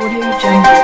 Audio Jungle.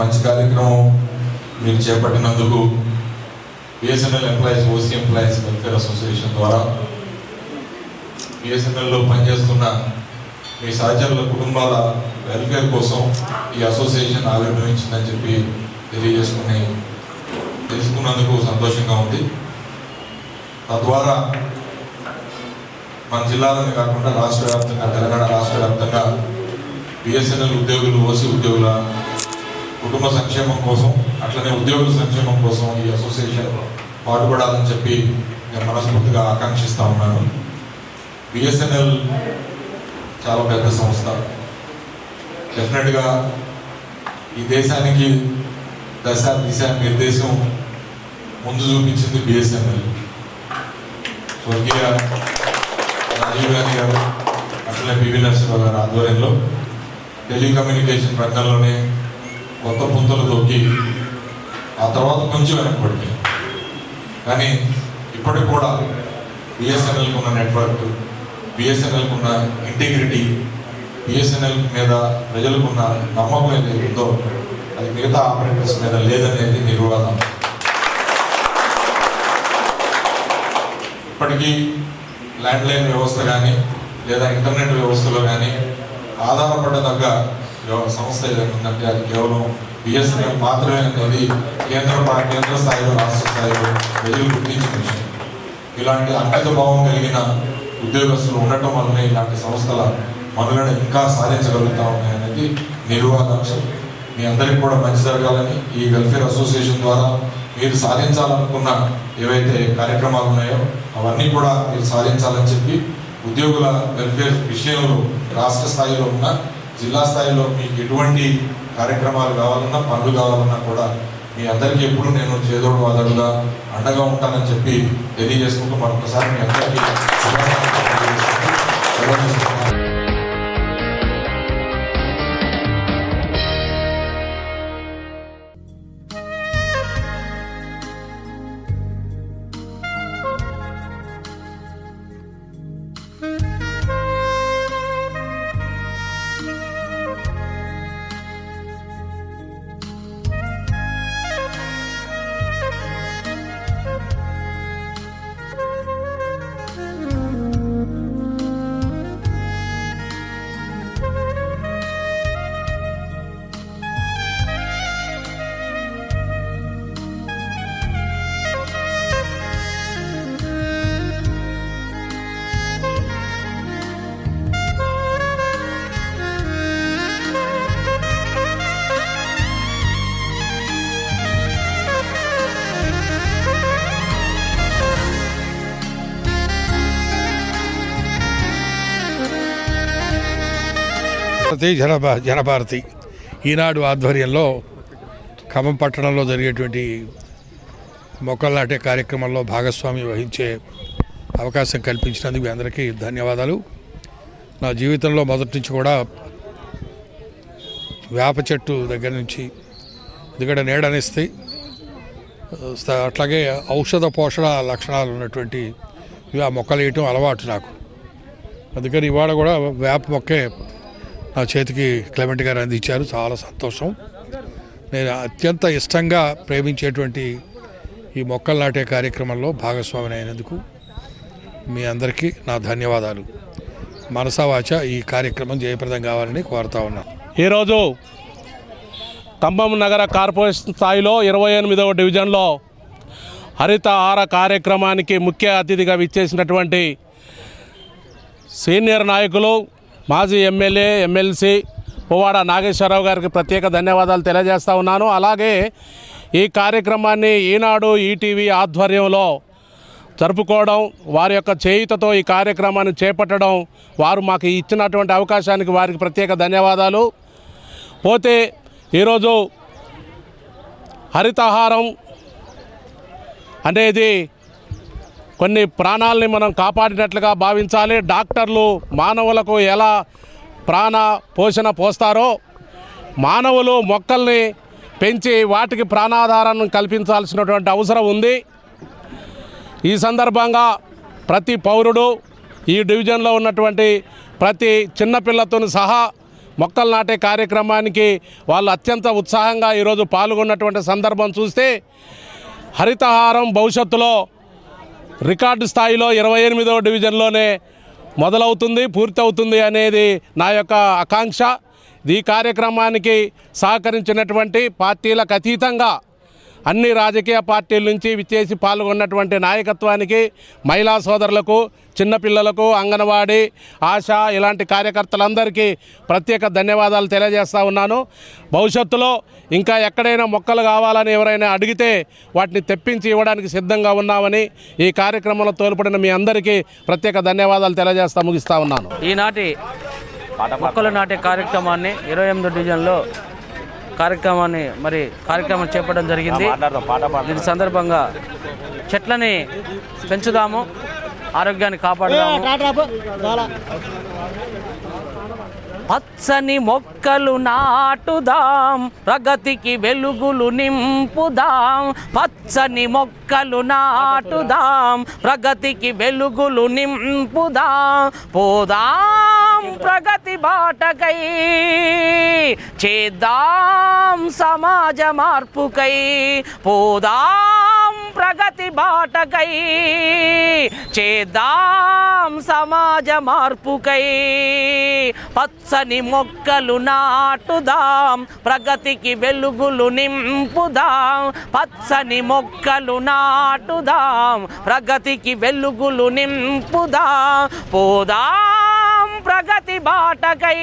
మంచి కార్యక్రమం మీరు చేపట్టినందుకు BSNL employees OC employees welfare association ద్వారా బిఎస్ఎన్ఎల్లో పనిచేస్తున్న మీ సహచరుల కుటుంబాల వెల్ఫేర్ కోసం ఈ అసోసియేషన్ ఆవిర్భవించిందని చెప్పి తెలుసుకున్నందుకు సంతోషంగా ఉంది. తద్వారా మన జిల్లాలోనే కాకుండా రాష్ట్ర వ్యాప్తంగా తెలంగాణ రాష్ట్ర వ్యాప్తంగా బిఎస్ఎన్ఎల్ ఉద్యోగులు ఓసీ ఉద్యోగుల కుటుంబ సంక్షేమం కోసం అట్లనే ఉద్యోగుల సంక్షేమం కోసం ఈ అసోసియేషన్ పాటుపడాలని చెప్పి నేను మనస్ఫూర్తిగా ఆకాంక్షిస్తూ ఉన్నాను. బిఎస్ఎన్ఎల్ చాలా పెద్ద సంస్థ. డెఫినెట్గా ఈ దేశానికి దిశ నిర్దేశం ముందు చూపించింది బిఎస్ఎన్ఎల్. స్వర్గీయ రాజీవ్ గాంధీ గారు అట్లనే పివి నరసింహరావు గారు ఆధ్వర్యంలో టెలికమ్యూనికేషన్ రంగంలోనే కొత్త పుంతలు తొక్కి ఆ తర్వాత కొంచెం వెనకబడింది. కానీ ఇప్పటికి కూడా బిఎస్ఎన్ఎల్కి ఉన్న నెట్వర్క్, బిఎస్ఎన్ఎల్కి ఉన్న ఇంటిగ్రిటీ, బిఎస్ఎన్ఎల్ మీద ప్రజలకున్న నమ్మకం ఏదైతే ఉందో అది మిగతా ఆపరేటర్స్ మీద లేదనేది నిర్వాదం. ఇప్పటికీ ల్యాండ్లైన్ వ్యవస్థ కానీ లేదా ఇంటర్నెట్ వ్యవస్థలో కానీ ఆధారపడదగ్గ సంస్థ ఏదైనా ఉందంటే అది కేవలం బిఎస్ఎన్ఎల్ మాత్రమే అనేది కేంద్ర స్థాయిలో రాష్ట్ర స్థాయిలో ప్రజలు గుర్తించిన విషయం. ఇలాంటి అంకిత భావం కలిగిన ఉద్యోగస్తులు ఉండటం వల్లనే ఇలాంటి సంస్థల మనుగడ ఇంకా సాధించగలుగుతా ఉన్నాయనేది నిర్వాదాంశం. మీ అందరికీ కూడా మంచి జరగాలని ఈ వెల్ఫేర్ అసోసియేషన్ ద్వారా మీరు సాధించాలనుకున్న ఏవైతే కార్యక్రమాలు ఉన్నాయో అవన్నీ కూడా మీరు సాధించాలని చెప్పి ఉద్యోగుల వెల్ఫేర్ విషయంలో రాష్ట్ర స్థాయిలో ఉన్న జిల్లా స్థాయిలో మీకు ఎటువంటి కార్యక్రమాలు కావాలన్నా పనులు కావాలన్నా కూడా మీ అందరికీ ఎప్పుడు నేను చేదోడు వాదడుగా అండగా ఉంటానని చెప్పి తెలియజేసుకుంటూ మరొకసారి మీ అందరికీ జనభారతి ఈనాడు ఆధ్వర్యంలో ఖమ్మం పట్టణంలో జరిగేటువంటి మొక్కలు నాటే కార్యక్రమంలో భాగస్వామ్యం వహించే అవకాశం కల్పించినందుకు మీ అందరికీ ధన్యవాదాలు. నా జీవితంలో మొదటి నుంచి కూడా వేప చెట్టు దగ్గర నుంచి ఎందుకంటే నీడనిస్తాయి, అట్లాగే ఔషధ పోషణ లక్షణాలు ఉన్నటువంటి ఇవి ఆ మొక్కలు వేయటం అలవాటు నాకు. అందుకని ఇవాళ కూడా వేప మొక్కే నా చేతికి క్లెమెంట్ గారు అందించారు. చాలా సంతోషం. నేను అత్యంత ఇష్టంగా ప్రేమించేటువంటి ఈ మొక్కలు నాటే కార్యక్రమంలో భాగస్వామిని అయినందుకు మీ అందరికీ నా ధన్యవాదాలు. మనసావాచ ఈ కార్యక్రమం జయప్రదం కావాలని కోరుతా ఉన్నాను. ఈరోజు ఖమ్మం నగర కార్పొరేషన్ స్థాయిలో 28వ డివిజన్లో హరితహార కార్యక్రమానికి ముఖ్య అతిథిగా విచ్చేసినటువంటి సీనియర్ నాయకులు మాజీ ఎమ్మెల్యే ఎమ్మెల్సీ పువ్వాడ నాగేశ్వరరావు గారికి ప్రత్యేక ధన్యవాదాలు తెలియజేస్తూ ఉన్నాను. అలాగే ఈ కార్యక్రమాన్ని ఈనాడు ఈటీవీ ఆధ్వర్యంలో జరుపుకోవడం, వారి యొక్క చేయుతతో ఈ కార్యక్రమాన్ని చేపట్టడం, వారు మాకు ఇచ్చినటువంటి అవకాశానికి వారికి ప్రత్యేక ధన్యవాదాలు. పోతే ఈరోజు హరితహారం అనేది కొన్ని ప్రాణాలని మనం కాపాడినట్లుగా భావించాలి. డాక్టర్లు మానవులకు ఎలా ప్రాణ పోషణ పోస్తారో మానవులు మొక్కల్ని పెంచి వాటికి ప్రాణాధారాన్ని కల్పించాల్సినటువంటి అవసరం ఉంది. ఈ సందర్భంగా ప్రతి పౌరుడు ఈ డివిజన్లో ఉన్నటువంటి ప్రతి చిన్నపిల్లతో సహా మొక్కలు నాటే కార్యక్రమానికి వాళ్ళు అత్యంత ఉత్సాహంగా ఈరోజు పాల్గొన్నటువంటి సందర్భం చూస్తే హరితహారం భవిష్యత్తులో రికార్డు స్థాయిలో 28వ డివిజన్లోనే మొదలవుతుంది, పూర్తవుతుంది అనేది నా యొక్క ఆకాంక్ష. ఈ కార్యక్రమానికి సహకరించినటువంటి పార్టీలకు అతీతంగా అన్ని రాజకీయ పార్టీల నుంచి విచ్చేసి పాల్గొన్నటువంటి నాయకత్వానికి, మహిళా సోదరులకు, చిన్నపిల్లలకు, అంగన్వాడీ, ఆశా ఇలాంటి కార్యకర్తలందరికీ ప్రత్యేక ధన్యవాదాలు తెలియజేస్తూ ఉన్నాను. భవిష్యత్తులో ఇంకా ఎక్కడైనా మొక్కలు కావాలని ఎవరైనా అడిగితే వాటిని తెప్పించి ఇవ్వడానికి సిద్ధంగా ఉన్నామని ఈ కార్యక్రమంలో తోడ్పడిన మీ అందరికీ ప్రత్యేక ధన్యవాదాలు తెలియజేస్తూ ముగిస్తూ ఉన్నాను. ఈనాటి మొక్కలు నాటే కార్యక్రమాన్ని 28వ డివిజన్లో కార్యక్రమం చేపట్టడం జరిగింది. దీని సందర్భంగా చెట్లని పెంచుదాము, ఆరోగ్యాన్ని కాపాడుదాము. పచ్చని మొక్కలు నాటుదాం, ప్రగతికి వెలుగులు నింపుదాం. పచ్చని మొక్కలు నాటుదాం, ప్రగతికి వెలుగులు నింపుదాం. పోదాం ప్రగతి బాటకై, చేద్దాం సమాజ మార్పుకై. పోదాం ప్రగతి బాటకై, చేద్దాం సమాజ మార్పుకై. పచ్చని మొక్కలు నాటుదాం, ప్రగతికి వెలుగులు నింపుదాం. పచ్చని మొక్కలు నాటుదాం, ప్రగతికి వెలుగులు నింపుదాం. పోదాం ప్రగతి బాటకై,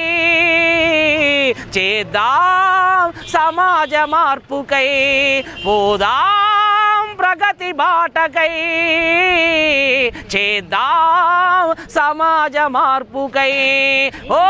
చేద్దాం సమాజ మార్పుకై. పోదాం ప్రగతి బాటకై, చేద్దాం సమాజ మార్పుకై. ఓ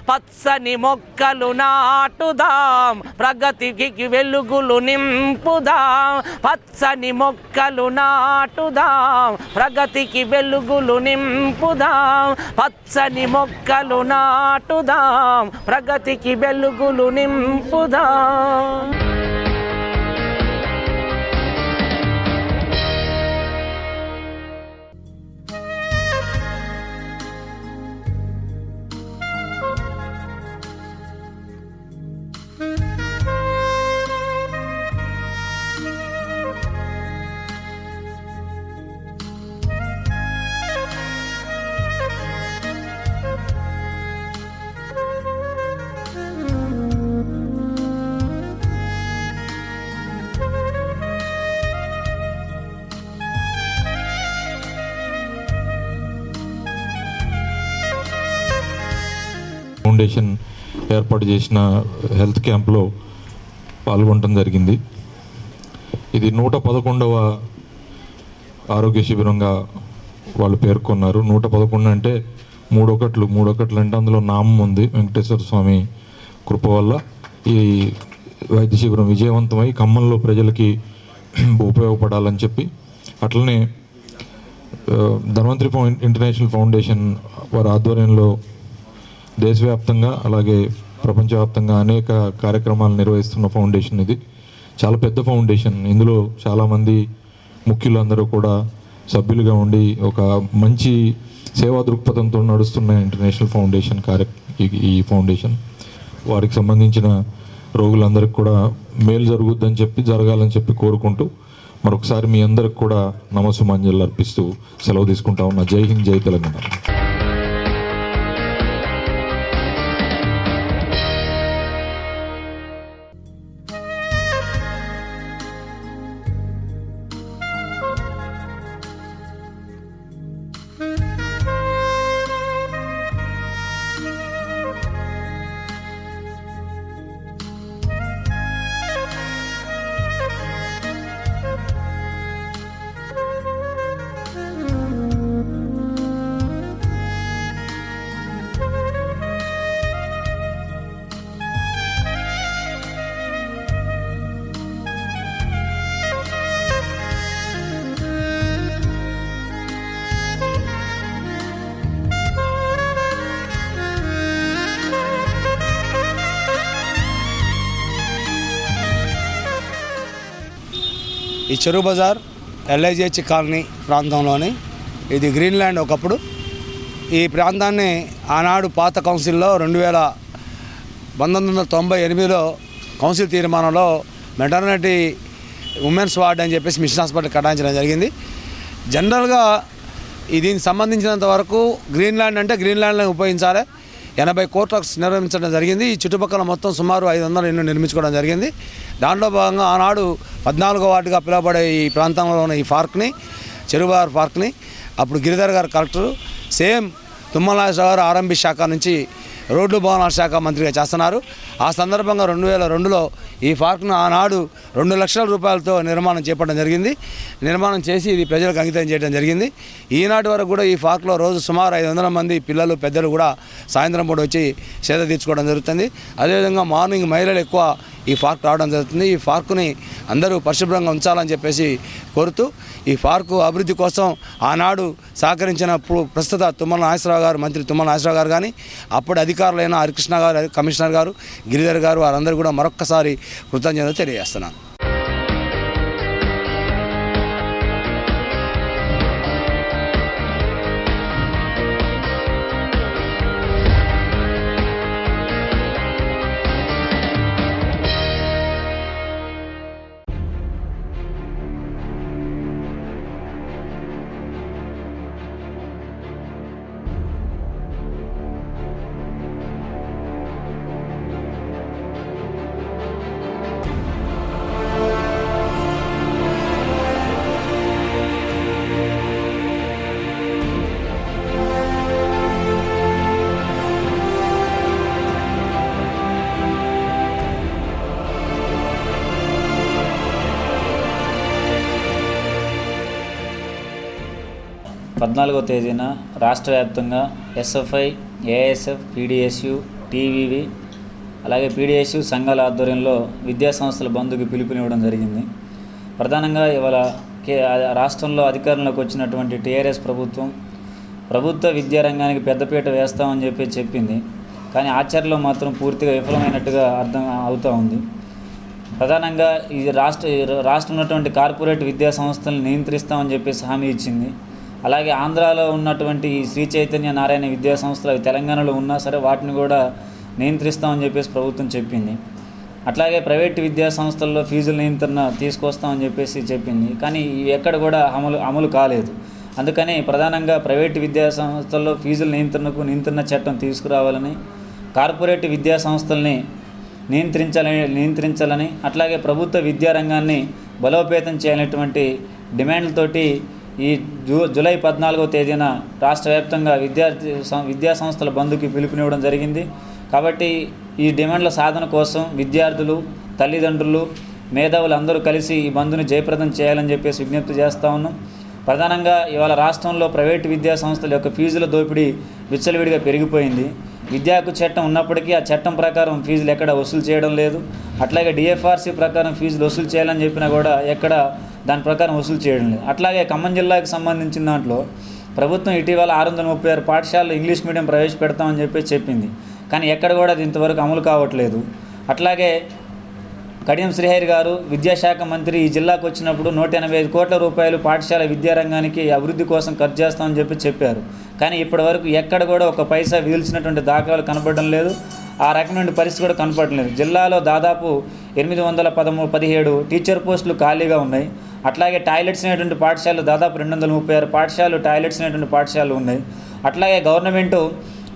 పచ్చని మొక్కలు నాటుదాం, ప్రగతికి వెలుగులు నింపుదాం. పచ్చని మొక్కలు నాటుదాం, ప్రగతికి వెలుగులు నింపుదాం. పచ్చని మొక్కలు నాటుదాం, ప్రగతికి వెలుగులు నింపుదాం. ఫౌండేషన్ ఏర్పాటు చేసిన హెల్త్ క్యాంప్లో పాల్గొనడం జరిగింది. ఇది 111వ ఆరోగ్య శిబిరంగా వాళ్ళు పేర్కొన్నారు. 111 అంటే 3 ఒకట్లు అంటే అందులో నామం ఉంది. వెంకటేశ్వర స్వామి కృప వల్ల ఈ వైద్య శిబిరం విజయవంతమై ఖమ్మంలో ప్రజలకి ఉపయోగపడాలని చెప్పి, అట్లనే ధన్వంతరి ఇంటర్నేషనల్ ఫౌండేషన్ వారి ఆధ్వర్యంలో దేశవ్యాప్తంగా అలాగే ప్రపంచవ్యాప్తంగా అనేక కార్యక్రమాలు నిర్వహిస్తున్న ఫౌండేషన్ ఇది. చాలా పెద్ద ఫౌండేషన్. ఇందులో చాలామంది ముఖ్యులందరూ కూడా సభ్యులుగా ఉండి ఒక మంచి సేవా దృక్పథంతో నడుస్తున్న ఇంటర్నేషనల్ ఫౌండేషన్ ఈ ఫౌండేషన్ వారికి సంబంధించిన రోగులందరికీ కూడా మేలు జరగాలని చెప్పి కోరుకుంటూ మరొకసారి మీ అందరికి కూడా నమస్సుమాంజలు అర్పిస్తూ సెలవు తీసుకుంటా ఉన్నా. జై హింద్, జై తెలంగాణ. ఈ చెరువు బజార్ LIGH కాలనీ ప్రాంతంలోని ఇది గ్రీన్లాండ్. ఒకప్పుడు ఈ ప్రాంతాన్ని ఆనాడు పాత కౌన్సిల్లో 1998లో కౌన్సిల్ తీర్మానంలో మెటర్నిటీ ఉమెన్స్ వార్డ్ అని చెప్పేసి మిషన్ హాస్పిటల్ కేటాయించడం జరిగింది. జనరల్గా దీనికి సంబంధించినంత వరకు గ్రీన్లాండ్ అంటే గ్రీన్లాండ్లో ఉపయోగించాలి. 80 కోట్ల నిర్మించడం జరిగింది. ఈ చుట్టుపక్కల మొత్తం సుమారు 500 ఇళ్ళు నిర్మించుకోవడం జరిగింది. దాంట్లో భాగంగా ఆనాడు 14వ వార్డుగా పిలువబడే ఈ ప్రాంతంలో ఉన్న ఈ పార్క్ని, చెరువుబార్ పార్క్ని అప్పుడు గిరిధర్ గారు కలెక్టరు, సేమ్ తుమ్మల నాగేశ్వరరావు గారు RMB శాఖ నుంచి రోడ్లు భవనాల శాఖ మంత్రిగా చేస్తున్నారు. ఆ సందర్భంగా 2002లో ఈ పార్క్ను ఆనాడు 2 లక్షల రూపాయలతో నిర్మాణం చేపట్టడం జరిగింది. నిర్మాణం చేసి ఇది ప్రజలకు అంకితం చేయడం జరిగింది. ఈనాటి వరకు కూడా ఈ పార్క్లో రోజు సుమారు 500 మంది పిల్లలు, పెద్దలు కూడా సాయంత్రం పూట వచ్చి సేద తీర్చుకోవడం జరుగుతుంది. అదేవిధంగా మార్నింగ్ మహిళలు ఎక్కువ ఈ పార్క్ రావడం జరుగుతుంది. ఈ పార్కుని అందరూ పరిశుభ్రంగా ఉంచాలని చెప్పేసి కోరుతూ ఈ పార్కు అభివృద్ధి కోసం ఆనాడు సహకరించిన ప్రస్తుత తుమ్మల నాగేశ్వరరావు గారు, మంత్రి తుమ్మల నాగేశ్వరరావు గారు కానీ అప్పటి అధికారులైన హరికృష్ణ గారు, కమిషనర్ గారు, గిరిధర్ గారు, వారందరూ కూడా మరొక్కసారి కృతజ్ఞతలు తెలియజేస్తున్నాను. పద్నాలుగో తేదీన రాష్ట్ర వ్యాప్తంగా SFI, ASF, PDSU, TVV అలాగే PDSU సంఘాల ఆధ్వర్యంలో విద్యాసంస్థల బంద్కు పిలుపునివ్వడం జరిగింది. ప్రధానంగా ఇవాళ రాష్ట్రంలో అధికారంలోకి వచ్చినటువంటి TRS ప్రభుత్వ విద్యారంగానికి పెద్దపీట వేస్తామని చెప్పింది. కానీ ఆచరణలో మాత్రం పూర్తిగా విఫలమైనట్టుగా అర్థం అవుతూ ఉంది. ప్రధానంగా ఈ రాష్ట్రం ఉన్నటువంటి కార్పొరేట్ విద్యా సంస్థలను నియంత్రిస్తామని చెప్పేసి హామీ ఇచ్చింది. అలాగే ఆంధ్రాలో ఉన్నటువంటి ఈ శ్రీ చైతన్య నారాయణ విద్యా సంస్థలు అవి తెలంగాణలో ఉన్నా సరే వాటిని కూడా నియంత్రిస్తామని చెప్పేసి ప్రభుత్వం చెప్పింది. అట్లాగే ప్రైవేట్ విద్యా సంస్థల్లో ఫీజుల నియంత్రణ తీసుకొస్తామని చెప్పేసి చెప్పింది. కానీ ఎక్కడ కూడా అమలు కాలేదు. అందుకని ప్రధానంగా ప్రైవేట్ విద్యా సంస్థల్లో ఫీజుల నియంత్రణ చట్టం తీసుకురావాలని, కార్పొరేట్ విద్యా సంస్థల్ని నియంత్రించాలని అట్లాగే ప్రభుత్వ విద్యారంగాన్ని బలోపేతం చేయాలనేటువంటి డిమాండ్లతోటి ఈ జూలై 14వ తేదీన రాష్ట్ర వ్యాప్తంగా విద్యా సంస్థల బంద్కి పిలుపునివ్వడం జరిగింది. కాబట్టి ఈ డిమాండ్ల సాధన కోసం విద్యార్థులు, తల్లిదండ్రులు, మేధావులు అందరూ కలిసి ఈ బంద్ను జయప్రదం చేయాలని చెప్పేసి విజ్ఞప్తి చేస్తూ ఉన్నాం. ప్రధానంగా ఇవాళ రాష్ట్రంలో ప్రైవేటు విద్యా సంస్థల యొక్క ఫీజుల దోపిడీ విచ్చలవిడిగా పెరిగిపోయింది. విద్యా హక్కు చట్టం ఉన్నప్పటికీ ఆ చట్టం ప్రకారం ఫీజులు ఎక్కడ వసూలు చేయడం లేదు. అట్లాగే DFRC ప్రకారం ఫీజులు వసూలు చేయాలని చెప్పినా కూడా ఎక్కడ దాని ప్రకారం వసూలు చేయడం లేదు. అట్లాగే ఖమ్మం జిల్లాకు సంబంధించిన దాంట్లో ప్రభుత్వం ఇటీవల 636 పాఠశాలలు ఇంగ్లీష్ మీడియం ప్రవేశపెడతామని చెప్పింది. కానీ ఎక్కడ కూడా అది ఇంతవరకు అమలు కావట్లేదు. అట్లాగే కడియం శ్రీహరి గారు విద్యాశాఖ మంత్రి ఈ జిల్లాకు వచ్చినప్పుడు 185 కోట్ల రూపాయలు పాఠశాల విద్యారంగానికి అభివృద్ధి కోసం ఖర్చు చేస్తామని చెప్పారు. కానీ ఇప్పటివరకు ఎక్కడ కూడా ఒక పైసా వీల్చినటువంటి దాఖలాలు కనపడడం లేదు. ఆ రకమైన పరిస్థితి కూడా కనపడడం లేదు. జిల్లాలో దాదాపు 817 టీచర్ పోస్టులు ఖాళీగా ఉన్నాయి. అట్లాగే టాయిలెట్స్ అనేటువంటి పాఠశాలలు దాదాపు 236 పాఠశాలలు టాయిలెట్స్ అనేటువంటి పాఠశాలలు ఉన్నాయి. అట్లాగే గవర్నమెంటు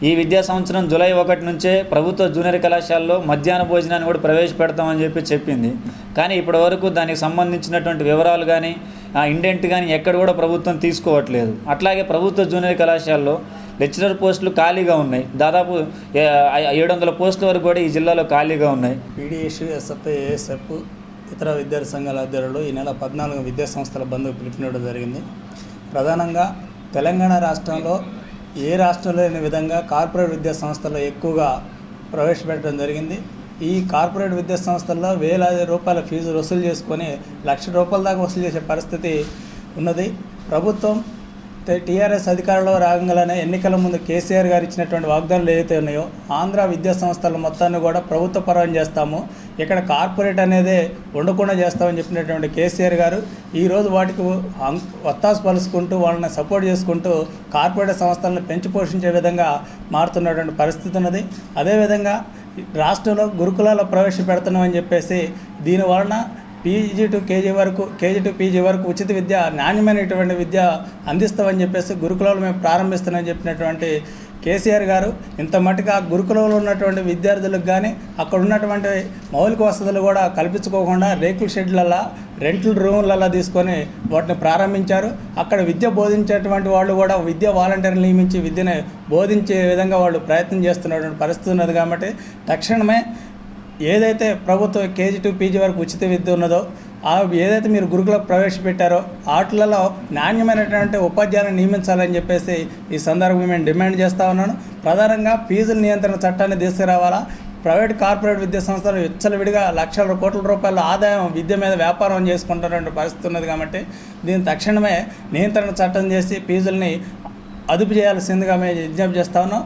ఈ విద్యా సంవత్సరం జూలై 1 నుంచే ప్రభుత్వ జూనియర్ కళాశాలలో మధ్యాహ్న భోజనాన్ని కూడా ప్రవేశపెడతామని చెప్పింది. కానీ ఇప్పటివరకు దానికి సంబంధించినటువంటి వివరాలు కానీ ఇండెంట్ కానీ ఎక్కడ కూడా ప్రభుత్వం తీసుకోవట్లేదు. అట్లాగే ప్రభుత్వ జూనియర్ కళాశాలలో లెక్చరర్ పోస్టులు ఖాళీగా ఉన్నాయి. దాదాపు 700 పోస్టుల వరకు కూడా ఈ జిల్లాలో ఖాళీగా ఉన్నాయి. పీడిఎస్, ఎస్ఎఫ్ఐ, ఏఎస్ఎఫ్ ఇతర విద్యార్థి సంఘాల ఆధ్వర్యంలో ఈ నెల 14 విద్యా సంస్థల బంద్కు పిలుపునివ్వడం జరిగింది. ప్రధానంగా తెలంగాణ రాష్ట్రంలో ఏ రాష్ట్రంలో లేని విధంగా కార్పొరేట్ విద్యా సంస్థల్లో ఎక్కువగా ప్రవేశపెట్టడం జరిగింది. ఈ కార్పొరేట్ విద్యా సంస్థల్లో వేలాది రూపాయల ఫీజు వసూలు చేసుకొని ₹1,00,000 దాకా వసూలు చేసే పరిస్థితి ఉన్నది. ప్రభుత్వం టీఆర్ఎస్ అధికారంలో రాగంగానే ఎన్నికల ముందు కేసీఆర్ గారు ఇచ్చినటువంటి వాగ్దానాలు ఏవైతే ఉన్నాయో ఆంధ్ర విద్యా సంస్థల మొత్తాన్ని కూడా ప్రభుత్వ పరం చేస్తాము, ఇక్కడ కార్పొరేట్ అనేదే ఉండకుండా చేస్తామని చెప్పినటువంటి కేసీఆర్ గారు ఈరోజు వాటికి వత్తాసు పలుచుకుంటూ వాళ్ళని సపోర్ట్ చేసుకుంటూ కార్పొరేట్ సంస్థలను పెంచి పోషించే విధంగా మారుతున్నటువంటి పరిస్థితి ఉన్నది. అదేవిధంగా రాష్ట్రంలో గురుకులాల ప్రవేశపెడుతున్నామని చెప్పేసి దీని వలన కేజీ టు పీజీ వరకు ఉచిత విద్య, నాణ్యమైనటువంటి విద్య అందిస్తామని చెప్పేసి గురుకులాలు మేము ప్రారంభిస్తామని చెప్పినటువంటి కేసీఆర్ గారు ఇంత మటుకు ఆ గురుకులంలో ఉన్నటువంటి విద్యార్థులకు కానీ అక్కడ ఉన్నటువంటి మౌలిక వసతులు కూడా కల్పించుకోకుండా రేకుల షెడ్లల్లో రెంట్ల రూములలో తీసుకొని వాటిని ప్రారంభించారు. అక్కడ విద్య బోధించేటువంటి వాళ్ళు కూడా విద్యా వాలంటీర్లు నియమించి విద్యను బోధించే విధంగా వాళ్ళు ప్రయత్నం చేస్తున్నటువంటి పరిస్థితి ఉన్నది. కాబట్టి తక్షణమే ఏదైతే ప్రభుత్వం కేజీ టు పీజీ వరకు ఉచిత విద్య ఉన్నదో ఏదైతే మీరు గురుకులకు ప్రవేశపెట్టారో వాటిలలో నాణ్యమైనటువంటి ఉపాధ్యాయులను నియమించాలని చెప్పేసి ఈ సందర్భంగా మేము డిమాండ్ చేస్తూ ఉన్నాను. ప్రధానంగా ఫీజుల నియంత్రణ చట్టాన్ని తీసుకురావాలా. ప్రైవేట్ కార్పొరేట్ విద్యా సంస్థలు విచ్చలవిడిగా లక్షల కోట్ల రూపాయల ఆదాయం విద్య మీద వ్యాపారం చేసుకుంటున్నటువంటి పరిస్థితి ఉన్నది. కాబట్టి దీన్ని తక్షణమే నియంత్రణ చట్టం చేసి ఫీజుల్ని అదుపు చేయాల్సిందిగా మేము విజ్ఞప్తి చేస్తా ఉన్నాం.